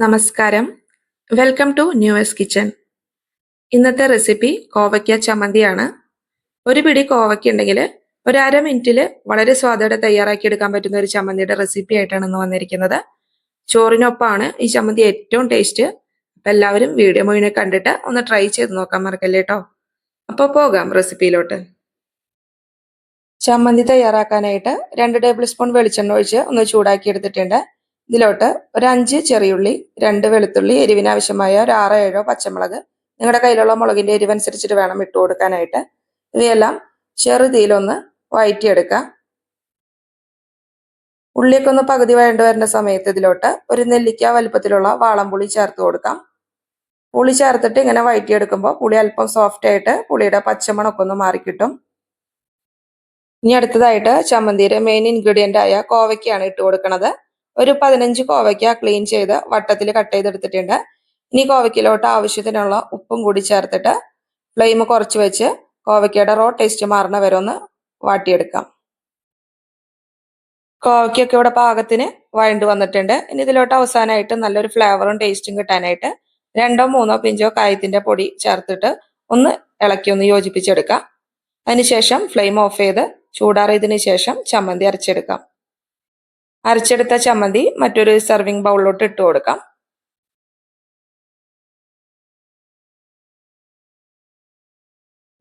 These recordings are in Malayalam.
നമസ്കാരം. Welcome to news kitchen. ഇന്നത്തെ റെസിപ്പി കോവയ്ക്ക ചമ്മന്തിയാണ്. ഒരു പിടി കോവയ്ക്ക ഉണ്ടെങ്കിൽ ഒരു അരമിനിറ്റിൽ വളരെ സ്വാദോടെ തയ്യാറാക്കി എടുക്കാൻ പറ്റുന്ന ഒരു ചമ്മന്തിയുടെ റെസിപ്പി ആയിട്ടാണ് ഇന്ന് വന്നിരിക്കുന്നത്. ചോറിനൊപ്പമാണ് ഈ ചമ്മന്തി ഏറ്റവും ടേസ്റ്റ്. അപ്പം എല്ലാവരും വീഡിയോ മുഴുവൻ കണ്ടിട്ട് ഒന്ന് ട്രൈ ചെയ്ത് നോക്കാൻ മറക്കല്ലേ കേട്ടോ. അപ്പോൾ പോകാം റെസിപ്പിയിലോട്ട്. ചമ്മന്തി തയ്യാറാക്കാനായിട്ട് 2 ടേബിൾ സ്പൂൺ വെളിച്ചെണ്ണ ഒഴിച്ച് ഒന്ന് ചൂടാക്കി എടുത്തിട്ടുണ്ട്. ഇതിലോട്ട് ഒരു 5 ചെറിയുള്ളി, 2 വെളുത്തുള്ളി, എരിവിനാവശ്യമായ ഒരു 6-7 പച്ചമുളക്, നിങ്ങളുടെ കയ്യിലുള്ള മുളകിന്റെ എരിവനുസരിച്ചിട്ട് വേണം ഇട്ട് കൊടുക്കാനായിട്ട്. ഇവയെല്ലാം ചെറുതീയിലൊന്ന് വഴറ്റിയെടുക്കാം. ഉള്ളിയൊക്കെ ഒന്ന് പകുതി വഴണ്ട് വരുന്ന സമയത്ത് ഇതിലോട്ട് ഒരു നെല്ലിക്ക വലുപ്പത്തിലുള്ള വാളംപുളി ചേർത്ത് കൊടുക്കാം. പുളി ചേർത്തിട്ട് ഇങ്ങനെ വഴറ്റിയെടുക്കുമ്പോൾ പുളി അല്പം സോഫ്റ്റ് ആയിട്ട് പുളിയുടെ പച്ചമണമൊക്കെ ഒന്ന് മാറിക്കിട്ടും. ഇനി അടുത്തതായിട്ട് ചമ്മന്തിയുടെ മെയിൻ ഇൻഗ്രീഡിയന്റ് ആയ കോവയ്ക്കാണ് ഇട്ട് കൊടുക്കുന്നത്. ഒരു 15 കോവയ്ക്ക ക്ലീൻ ചെയ്ത് വട്ടത്തിൽ കട്ട് ചെയ്തെടുത്തിട്ടുണ്ട്. ഇനി കോവയ്ക്കിലോട്ട് ആവശ്യത്തിനുള്ള ഉപ്പും കൂടി ചേർത്തിട്ട് ഫ്ലെയിം കുറച്ച് വെച്ച് കോവയ്ക്കയുടെ റോ ടേസ്റ്റ് മാറുന്ന വരെ ഒന്ന് വാട്ടിയെടുക്കാം. കോവയ്ക്കൊക്കെ ഇവിടെ പാകത്തിന് വഴണ്ട് വന്നിട്ടുണ്ട്. ഇനി ഇതിലോട്ട് അവസാനമായിട്ട് നല്ലൊരു ഫ്ലേവറും ടേസ്റ്റും കിട്ടാനായിട്ട് 2-3 പിഞ്ചോ കായത്തിന്റെ പൊടി ചേർത്തിട്ട് ഒന്ന് ഇളക്കി ഒന്ന് യോജിപ്പിച്ചെടുക്കാം. അതിനുശേഷം ഫ്ലെയിം ഓഫ് ചെയ്ത് ചൂടാറിയതിനു ശേഷം ചമ്മന്തി അരച്ചെടുക്കാം. അരച്ചെടുത്ത ചമ്മന്തി മറ്റൊരു സെർവിങ് ബൗളിലോട്ട് ഇട്ട് കൊടുക്കാം.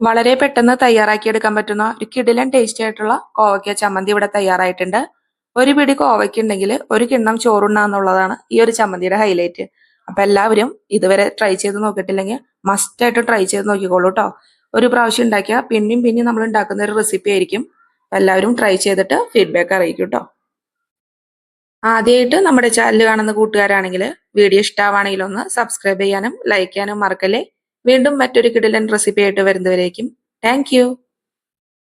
വളരെ പെട്ടെന്ന് തയ്യാറാക്കിയെടുക്കാൻ പറ്റുന്ന ഒരു കിടിലൻ ടേസ്റ്റി ആയിട്ടുള്ള കോവയ്ക്ക ചമ്മന്തി ഇവിടെ തയ്യാറായിട്ടുണ്ട്. ഒരു പിടി കോവയ്ക്ക ഉണ്ടെങ്കിൽ ഒരു കിണ്ണം ചോറുണ്ണാന്നുള്ളതാണ് ഈ ഒരു ചമ്മന്തിയുടെ ഹൈലൈറ്റ്. അപ്പൊ എല്ലാവരും ഇതുവരെ ട്രൈ ചെയ്ത് നോക്കിയിട്ടില്ലെങ്കിൽ മസ്റ്റ് ആയിട്ട് ട്രൈ ചെയ്ത് നോക്കിക്കോളൂ കേട്ടോ. ഒരു പ്രാവശ്യം ഉണ്ടാക്കിയാൽ പിന്നെയും നമ്മൾ ഉണ്ടാക്കുന്ന ഒരു റെസിപ്പി ആയിരിക്കും. എല്ലാവരും ട്രൈ ചെയ്തിട്ട് ഫീഡ്ബാക്ക് അറിയിക്കും കേട്ടോ. ആദ്യമായിട്ട് നമ്മുടെ ചാനൽ കാണുന്ന കൂട്ടുകാരാണെങ്കിൽ വീഡിയോ ഇഷ്ടമാണെങ്കിൽ ഒന്ന് സബ്സ്ക്രൈബ് ചെയ്യാനും ലൈക്ക് ചെയ്യാനും മറക്കല്ലേ. വീണ്ടും മറ്റൊരു കിടിലൻ റെസിപ്പി ആയിട്ട് വരുന്നവരേക്കും താങ്ക് യു.